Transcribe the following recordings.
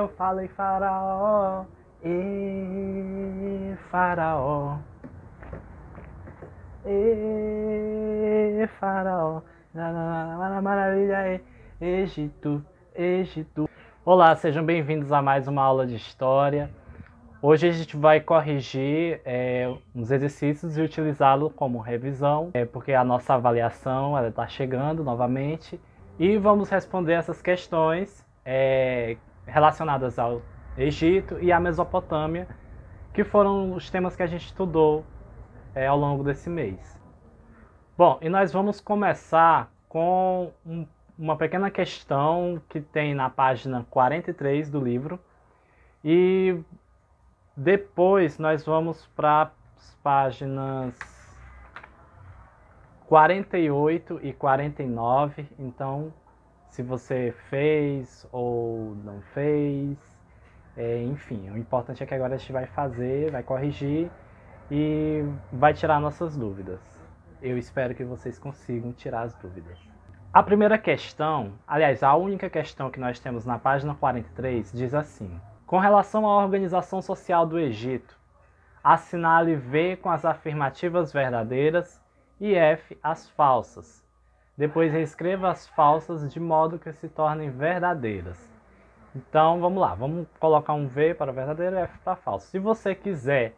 eu falei faraó, faraó, faraó, maravilha, Egito, Egito. Olá, sejam bem-vindos a mais uma aula de História. Hoje a gente vai corrigir uns exercícios e utilizá-lo como revisão, porque a nossa avaliação está chegando novamente. E vamos responder essas questões relacionadas ao Egito e à Mesopotâmia, que foram os temas que a gente estudou ao longo desse mês. Bom, e nós vamos começar com uma pequena questão que tem na página 43 do livro. E depois nós vamos para as páginas 48 e 49. Então, se você fez ou não fez, enfim, o importante é que agora a gente vai fazer, vai corrigir e vai tirar nossas dúvidas. Eu espero que vocês consigam tirar as dúvidas. A primeira questão, aliás, a única questão que nós temos na página 43 diz assim: com relação à organização social do Egito, assinale V com as afirmativas verdadeiras e F as falsas. Depois reescreva as falsas de modo que se tornem verdadeiras. Então vamos lá, vamos colocar um V para verdadeiro e F para falso. Se você quiser,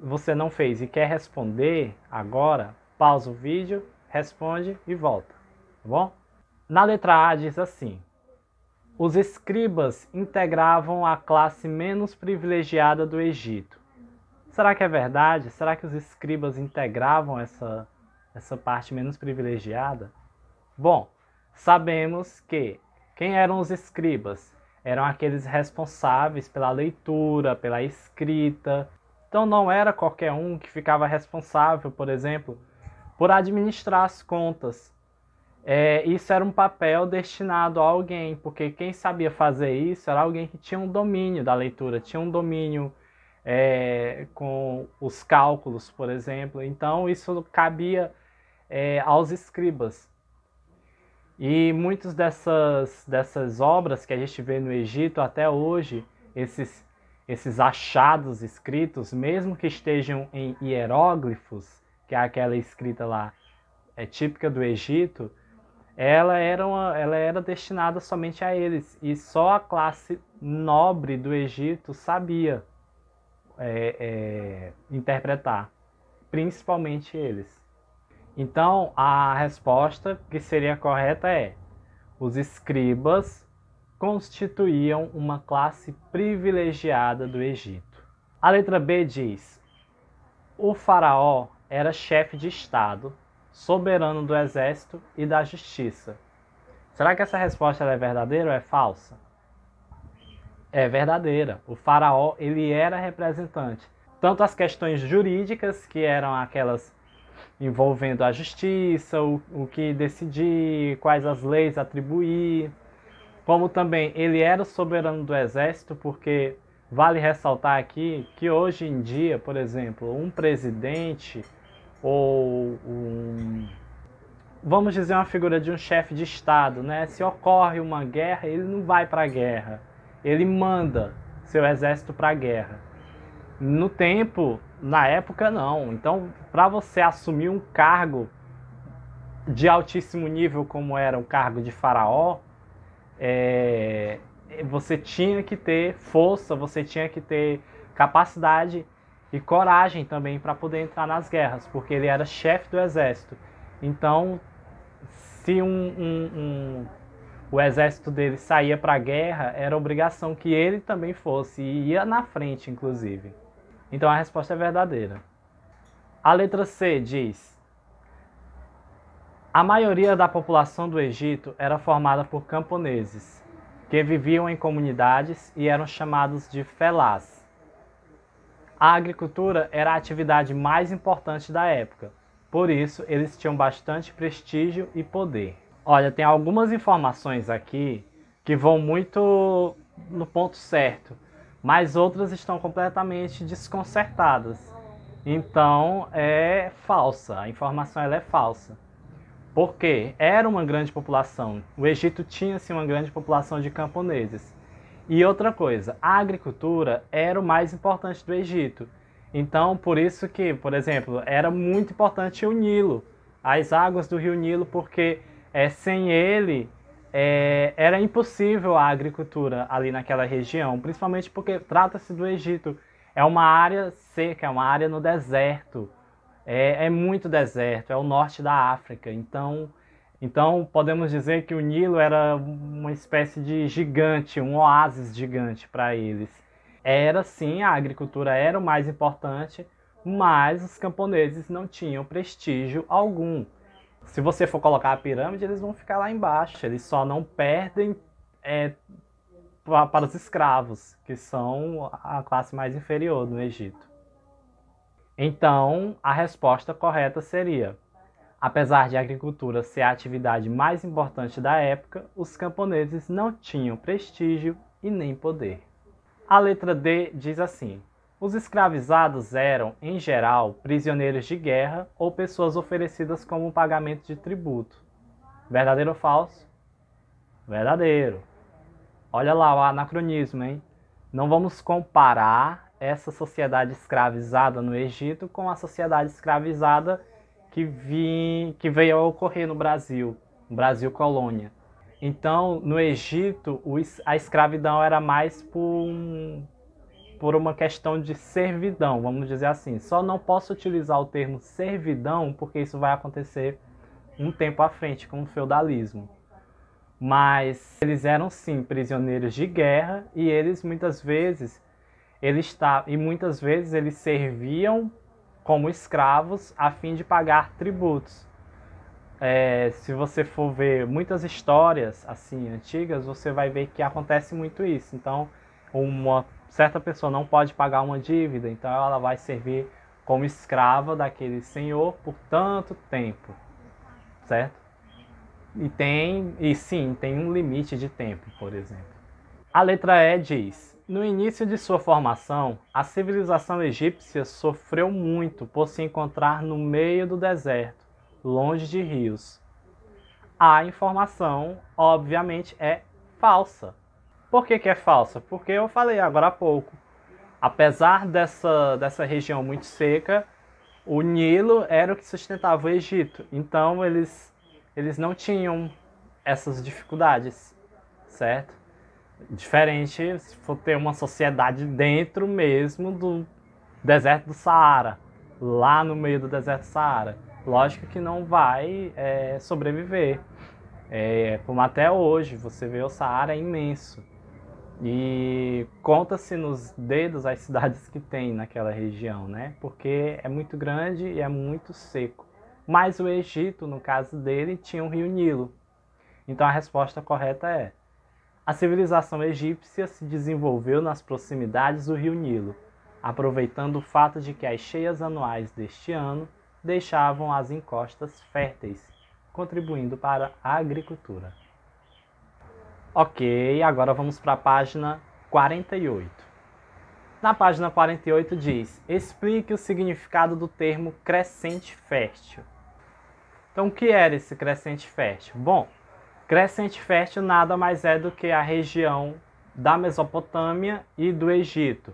você não fez e quer responder agora, pausa o vídeo, responde e volta, tá bom? Na letra A diz assim: os escribas integravam a classe menos privilegiada do Egito. Será que é verdade? Será que os escribas integravam essa parte menos privilegiada? Bom, sabemos que quem eram os escribas? Eram aqueles responsáveis pela leitura, pela escrita. Então não era qualquer um que ficava responsável, por exemplo, por administrar as contas. Isso era um papel destinado a alguém, porque quem sabia fazer isso era alguém que tinha um domínio da leitura, tinha um domínio com os cálculos, por exemplo. Então isso cabia aos escribas. E muitas dessas obras que a gente vê no Egito até hoje, esses achados escritos, mesmo que estejam em hieróglifos, que é aquela escrita lá típica do Egito, ela era destinada somente a eles, e só a classe nobre do Egito sabia interpretar, principalmente eles. Então, a resposta que seria correta é: os escribas constituíam uma classe privilegiada do Egito. A letra B diz: o faraó era chefe de Estado, soberano do exército e da justiça. Será que essa resposta é verdadeira ou é falsa? É verdadeira. O faraó, ele era representante. Tanto as questões jurídicas, que eram aquelas envolvendo a justiça, o que decidir, quais as leis atribuir, como também ele era o soberano do exército, porque vale ressaltar aqui que hoje em dia, por exemplo, um presidente ou vamos dizer, uma figura de um chefe de Estado, né? Se ocorre uma guerra, ele não vai para a guerra, ele manda seu exército para a guerra. Na época não. Então, para você assumir um cargo de altíssimo nível, como era o cargo de faraó, você tinha que ter força, você tinha que ter capacidade e coragem também para poder entrar nas guerras, porque ele era chefe do exército. Então, se o exército dele saía para a guerra, era obrigação que ele também fosse, e ia na frente, inclusive. Então a resposta é verdadeira. A letra C diz: a maioria da população do Egito era formada por camponeses, que viviam em comunidades e eram chamados de felás. A agricultura era a atividade mais importante da época, por isso eles tinham bastante prestígio e poder. Olha, tem algumas informações aqui que vão muito no ponto certo, mas outras estão completamente desconcertadas. Então é falsa, a informação ela é falsa. Porque era uma grande população, o Egito tinha sim uma grande população de camponeses. E outra coisa, a agricultura era o mais importante do Egito. Então, por isso que, por exemplo, era muito importante o Nilo, as águas do rio Nilo, porque sem ele era impossível a agricultura ali naquela região, principalmente porque trata-se do Egito. É uma área seca, é uma área no deserto, é muito deserto, é o norte da África. Então podemos dizer que o Nilo era uma espécie de gigante, um oásis gigante para eles. Era sim, a agricultura era o mais importante, mas os camponeses não tinham prestígio algum. Se você for colocar a pirâmide, eles vão ficar lá embaixo, eles só não perdem para os escravos, que são a classe mais inferior no Egito. Então, a resposta correta seria: apesar de a agricultura ser a atividade mais importante da época, os camponeses não tinham prestígio e nem poder. A letra D diz assim: os escravizados eram, em geral, prisioneiros de guerra ou pessoas oferecidas como pagamento de tributo. Verdadeiro ou falso? Verdadeiro. Olha lá o anacronismo, hein? Não vamos comparar essa sociedade escravizada no Egito com a sociedade escravizada que veio a ocorrer no Brasil colônia. Então, no Egito, a escravidão era mais por uma questão de servidão, vamos dizer assim. Só não posso utilizar o termo servidão porque isso vai acontecer um tempo à frente com o feudalismo. Mas eles eram sim prisioneiros de guerra e muitas vezes eles serviam como escravos a fim de pagar tributos. Se você for ver muitas histórias assim antigas, você vai ver que acontece muito isso. Então, uma certa pessoa não pode pagar uma dívida, então ela vai servir como escrava daquele senhor por tanto tempo, certo? E sim, tem um limite de tempo, por exemplo. A letra E diz: no início de sua formação, a civilização egípcia sofreu muito por se encontrar no meio do deserto, longe de rios. A informação, obviamente, é falsa. Por que é falsa? Porque eu falei agora há pouco. Apesar dessa região muito seca, o Nilo era o que sustentava o Egito. Então eles não tinham essas dificuldades, certo? Diferente se for ter uma sociedade dentro mesmo do deserto do Saara, lá no meio do deserto do Saara. Lógico que não vai sobreviver. Como até hoje, você vê o Saara é imenso. E conta-se nos dedos as cidades que tem naquela região, né? Porque é muito grande e é muito seco. Mas o Egito, no caso dele, tinha o rio Nilo. Então a resposta correta é: a civilização egípcia se desenvolveu nas proximidades do rio Nilo, aproveitando o fato de que as cheias anuais deste ano deixavam as encostas férteis, contribuindo para a agricultura. Ok, agora vamos para a página 48. Na página 48 diz: explique o significado do termo crescente fértil. Então, o que era esse crescente fértil? Bom, crescente fértil nada mais é do que a região da Mesopotâmia e do Egito.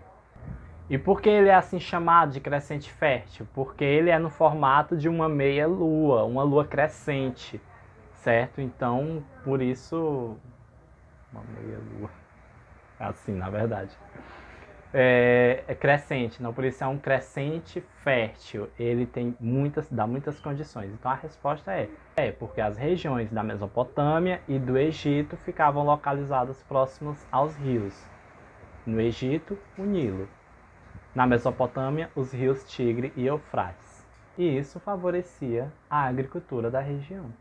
E por que ele é assim chamado de crescente fértil? Porque ele é no formato de uma meia-lua, uma lua crescente, certo? Então, por isso, uma meia-lua, assim, na verdade. É crescente, não, por isso é um crescente fértil. Ele dá muitas condições. Então a resposta é porque as regiões da Mesopotâmia e do Egito ficavam localizadas próximas aos rios. No Egito, o Nilo. Na Mesopotâmia, os rios Tigre e Eufrates. E isso favorecia a agricultura da região.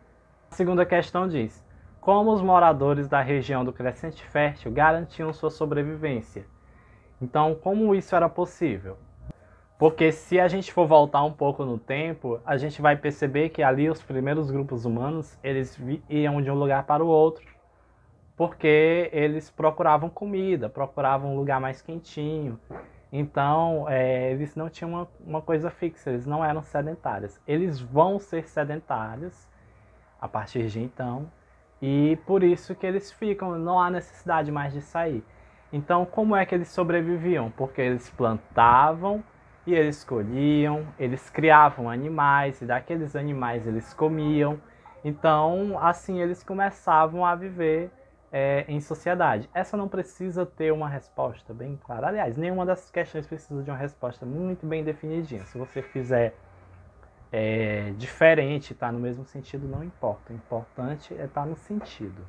A segunda questão diz: como os moradores da região do crescente fértil garantiam sua sobrevivência? Então, como isso era possível? Porque se a gente for voltar um pouco no tempo, a gente vai perceber que ali os primeiros grupos humanos, eles iam de um lugar para o outro, porque eles procuravam comida, procuravam um lugar mais quentinho. Então, eles não tinham uma coisa fixa, eles não eram sedentários. Eles vão ser sedentários a partir de então, e por isso que eles ficam, não há necessidade mais de sair. Então, como é que eles sobreviviam? Porque eles plantavam e eles colhiam, eles criavam animais e daqueles animais eles comiam. Então, assim eles começavam a viver em sociedade. Essa não precisa ter uma resposta bem clara. Aliás, nenhuma dessas questões precisa de uma resposta muito bem definidinha. Se você fizer diferente, tá no mesmo sentido, não importa. O importante é estar no sentido.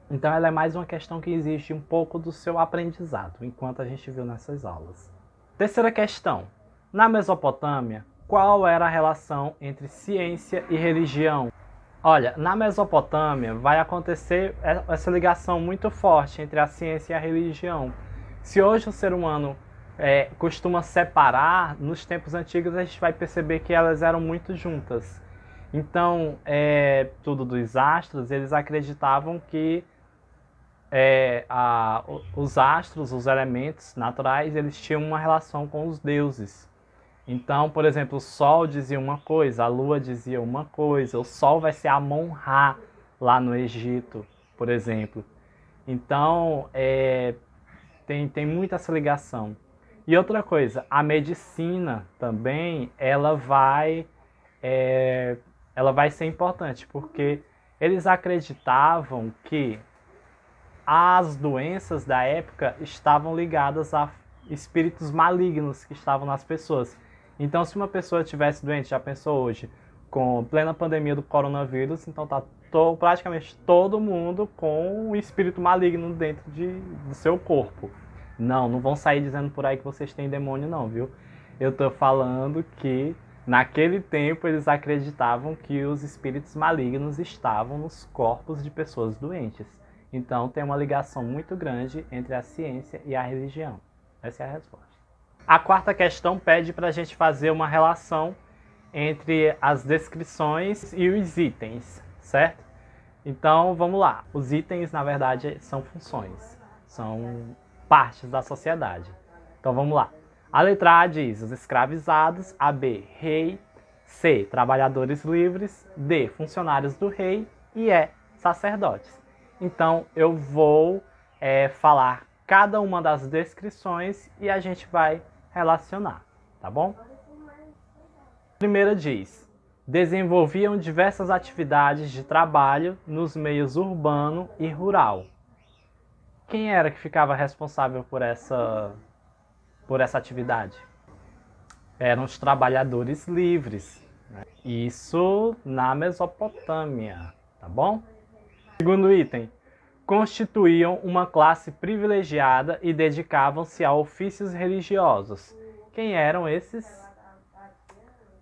Então ela é mais uma questão que exige um pouco do seu aprendizado, enquanto a gente viu nessas aulas. Terceira questão. Na Mesopotâmia, qual era a relação entre ciência e religião? Olha, na Mesopotâmia vai acontecer essa ligação muito forte entre a ciência e a religião. Se hoje o ser humano costuma separar, nos tempos antigos a gente vai perceber que elas eram muito juntas. Então, tudo dos astros, eles acreditavam que os astros, os elementos naturais, eles tinham uma relação com os deuses. Então, por exemplo, o Sol dizia uma coisa, a Lua dizia uma coisa, o Sol vai ser Amon-Ra lá no Egito, por exemplo. Então, tem muita essa ligação. E outra coisa, a medicina também, ela vai ser importante, porque eles acreditavam que as doenças da época estavam ligadas a espíritos malignos que estavam nas pessoas. Então, se uma pessoa estivesse doente, já pensou hoje, com plena pandemia do coronavírus, então tá praticamente todo mundo com um espírito maligno dentro do seu corpo. Não vão sair dizendo por aí que vocês têm demônio não, viu? Eu tô falando que naquele tempo eles acreditavam que os espíritos malignos estavam nos corpos de pessoas doentes. Então tem uma ligação muito grande entre a ciência e a religião. Essa é a resposta. A quarta questão pede para a gente fazer uma relação entre as descrições e os itens, certo? Então vamos lá. Os itens, na verdade, são funções, são partes da sociedade. Então vamos lá. A letra A diz os escravizados, a B, rei, C, trabalhadores livres, D, funcionários do rei e E, sacerdotes. Então eu vou falar cada uma das descrições e a gente vai relacionar, tá bom? A primeira diz, desenvolviam diversas atividades de trabalho nos meios urbano e rural. Quem era que ficava responsável por essa atividade? Eram os trabalhadores livres, né? Isso na Mesopotâmia, tá bom? Segundo item, constituíam uma classe privilegiada e dedicavam-se a ofícios religiosos. Quem eram esses?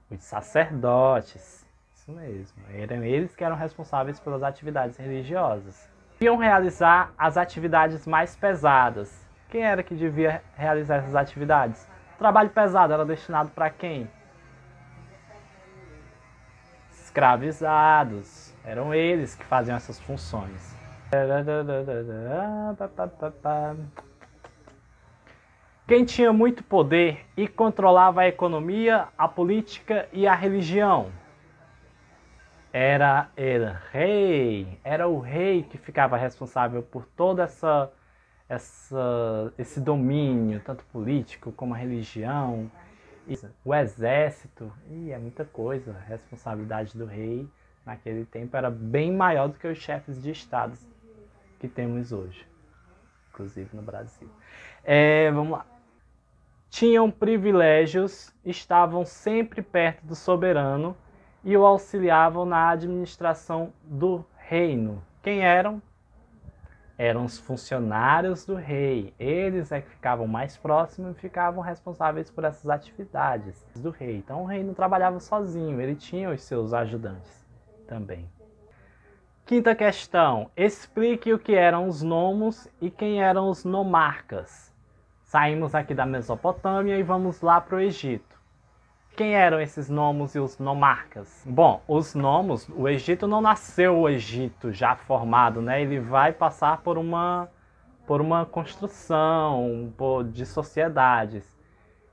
Os sacerdotes. Isso mesmo. Eram eles que eram responsáveis pelas atividades religiosas. Iam realizar as atividades mais pesadas. Quem era que devia realizar essas atividades? O trabalho pesado era destinado para quem? Escravizados. Eram eles que faziam essas funções. Quem tinha muito poder e controlava a economia, a política e a religião? Era o rei. Era o rei que ficava responsável por todo esse domínio, tanto político como a religião. O exército, é muita coisa. A responsabilidade do rei naquele tempo era bem maior do que os chefes de estados que temos hoje, inclusive no Brasil. Vamos lá. Tinham privilégios, estavam sempre perto do soberano e o auxiliavam na administração do reino. Quem eram? Eram os funcionários do rei. Eles é que ficavam mais próximos e ficavam responsáveis por essas atividades do rei. Então o rei não trabalhava sozinho, ele tinha os seus ajudantes também. Quinta questão. Explique o que eram os nomos e quem eram os nomarcas. Saímos aqui da Mesopotâmia e vamos lá para o Egito. Quem eram esses nomos e os nomarcas? Bom, os nomos, o Egito não nasceu o Egito já formado, né? Ele vai passar por uma construção de sociedades.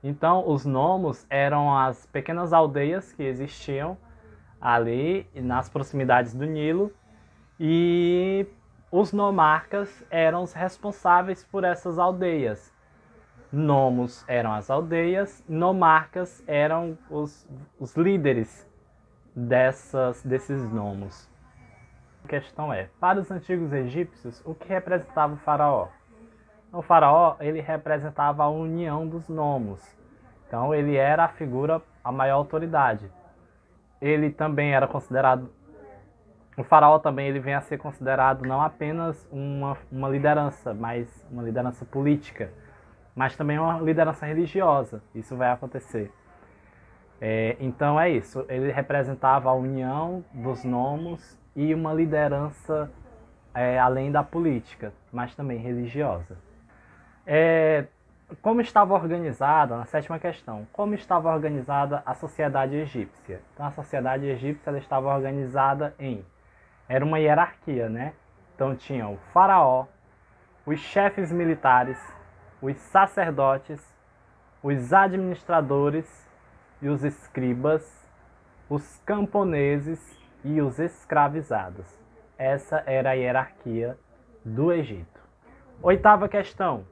Então, os nomos eram as pequenas aldeias que existiam ali nas proximidades do Nilo e os nomarcas eram os responsáveis por essas aldeias. Nomos eram as aldeias, nomarcas eram os líderes desses nomos. A questão é, para os antigos egípcios, o que representava o faraó? O faraó, ele representava a união dos nomos. Então ele era a figura, a maior autoridade. Ele também era considerado, o faraó também ele vem a ser considerado não apenas uma liderança, mas uma liderança política, mas também uma liderança religiosa. Isso vai acontecer. Então é isso, ele representava a união dos nomos e uma liderança além da política, mas também religiosa. Como estava organizada, na sétima questão, como estava organizada a sociedade egípcia? Então a sociedade egípcia ela estava organizada era uma hierarquia, né? Então tinha o faraó, os chefes militares, os sacerdotes, os administradores e os escribas, os camponeses e os escravizados. Essa era a hierarquia do Egito. Oitava questão.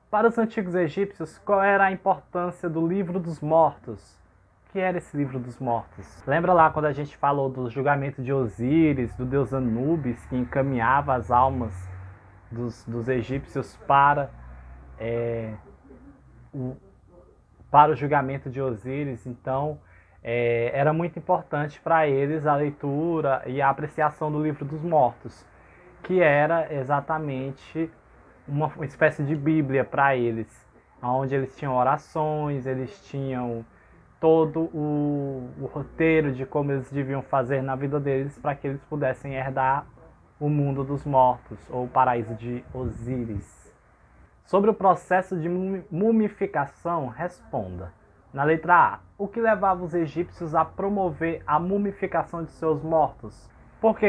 Para os antigos egípcios, qual era a importância do livro dos mortos? O que era esse livro dos mortos? Lembra lá quando a gente falou do julgamento de Osíris, do deus Anubis, que encaminhava as almas dos egípcios para o julgamento de Osíris? Então, era muito importante para eles a leitura e a apreciação do livro dos mortos, que era exatamente uma espécie de Bíblia para eles, onde eles tinham orações, eles tinham todo o roteiro de como eles deviam fazer na vida deles para que eles pudessem herdar o mundo dos mortos, ou o paraíso de Osíris. Sobre o processo de mumificação, responda. Na letra A, o que levava os egípcios a promover a mumificação de seus mortos? Por que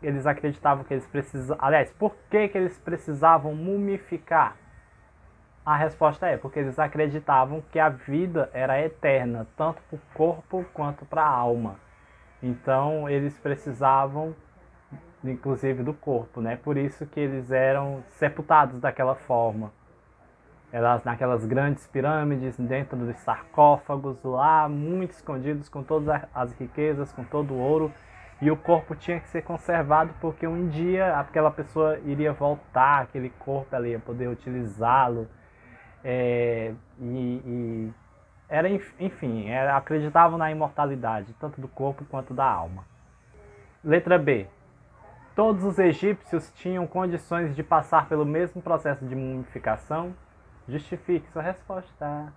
eles acreditavam que eles precisavam... Aliás, por que eles precisavam mumificar? A resposta é porque eles acreditavam que a vida era eterna, tanto para o corpo quanto para a alma. Então, eles precisavam, inclusive, do corpo, né? Por isso que eles eram sepultados daquela forma. Elas naquelas grandes pirâmides, dentro dos sarcófagos, lá, muito escondidos, com todas as riquezas, com todo o ouro. E o corpo tinha que ser conservado porque um dia aquela pessoa iria voltar, aquele corpo ela ia poder utilizá-lo. Acreditavam na imortalidade, tanto do corpo quanto da alma. Letra B. Todos os egípcios tinham condições de passar pelo mesmo processo de mumificação? Justifique sua resposta.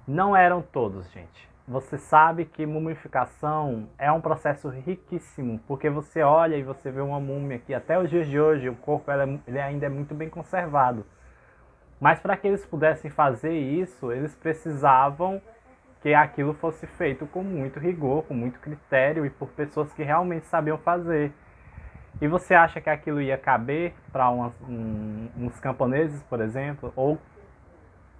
Não eram todos, gente. Você sabe que mumificação é um processo riquíssimo, porque você olha e você vê uma múmia que até os dias de hoje o corpo ele ainda é muito bem conservado. Mas para que eles pudessem fazer isso, eles precisavam que aquilo fosse feito com muito rigor, com muito critério e por pessoas que realmente sabiam fazer. E você acha que aquilo ia caber para uns camponeses, por exemplo, ou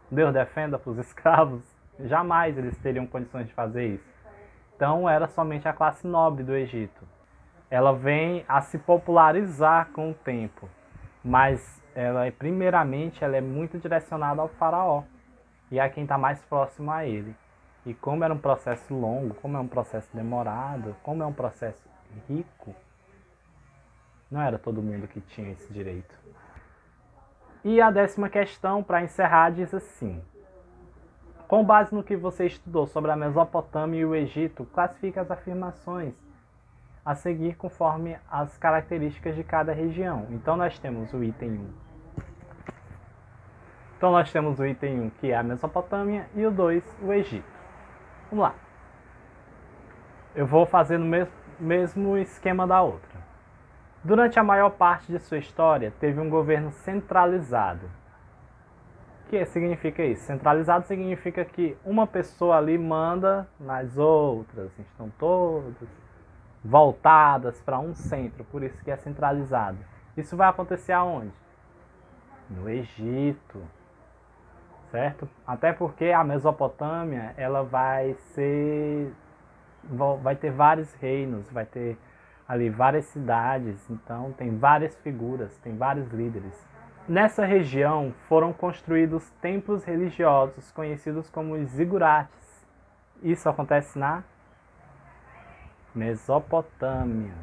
Deus defenda para os escravos? Jamais eles teriam condições de fazer isso. Então era somente a classe nobre do Egito. Ela vem a se popularizar com o tempo, mas primeiramente ela é muito direcionada ao faraó e a quem está mais próximo a ele. E como era um processo longo, como é um processo demorado, como é um processo rico, não era todo mundo que tinha esse direito. E a 10ª questão, para encerrar, diz assim: com base no que você estudou sobre a Mesopotâmia e o Egito, classifique as afirmações a seguir conforme as características de cada região. Então nós temos o item 1. Então nós temos o item 1, que é a Mesopotâmia, e o 2, o Egito. Vamos lá. Eu vou fazer no mesmo esquema da outra. Durante a maior parte de sua história, teve um governo centralizado. O que significa isso? Centralizado significa que uma pessoa ali manda nas outras, estão todas voltadas para um centro, por isso que é centralizado. Isso vai acontecer aonde? No Egito, certo? Até porque a Mesopotâmia ela vai ter vários reinos, vai ter ali várias cidades, então tem várias figuras, tem vários líderes. Nessa região foram construídos templos religiosos conhecidos como os zigurates. Isso acontece na Mesopotâmia,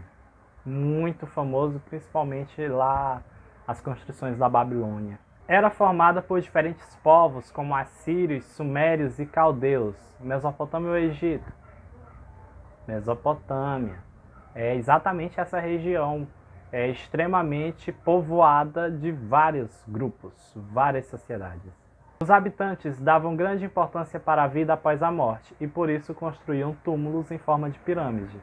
muito famoso, principalmente lá as construções da Babilônia. Era formada por diferentes povos, como assírios, sumérios e caldeus. Mesopotâmia ou Egito? Mesopotâmia. É exatamente essa região. É extremamente povoada de vários grupos, várias sociedades. Os habitantes davam grande importância para a vida após a morte e por isso construíam túmulos em forma de pirâmides.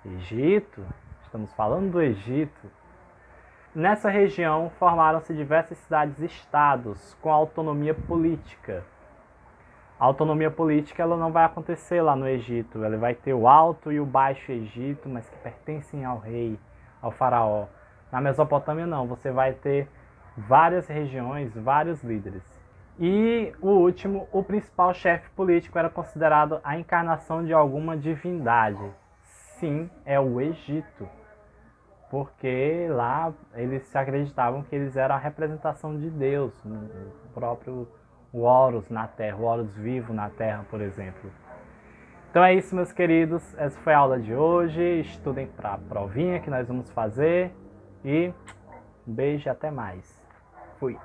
Egito? Estamos falando do Egito. Nessa região formaram-se diversas cidades-estados com autonomia política. A autonomia política ela não vai acontecer lá no Egito. Ela vai ter o Alto e o Baixo Egito, mas que pertencem ao rei, ao faraó. Na Mesopotâmia não, você vai ter várias regiões, vários líderes. E o último, o principal chefe político era considerado a encarnação de alguma divindade. Sim, é o Egito. Porque lá eles acreditavam que eles eram a representação de Deus, o próprio Horus na Terra, o Horus vivo na Terra, por exemplo. Então é isso, meus queridos. Essa foi a aula de hoje. Estudem para a provinha que nós vamos fazer. E um beijo e até mais. Fui.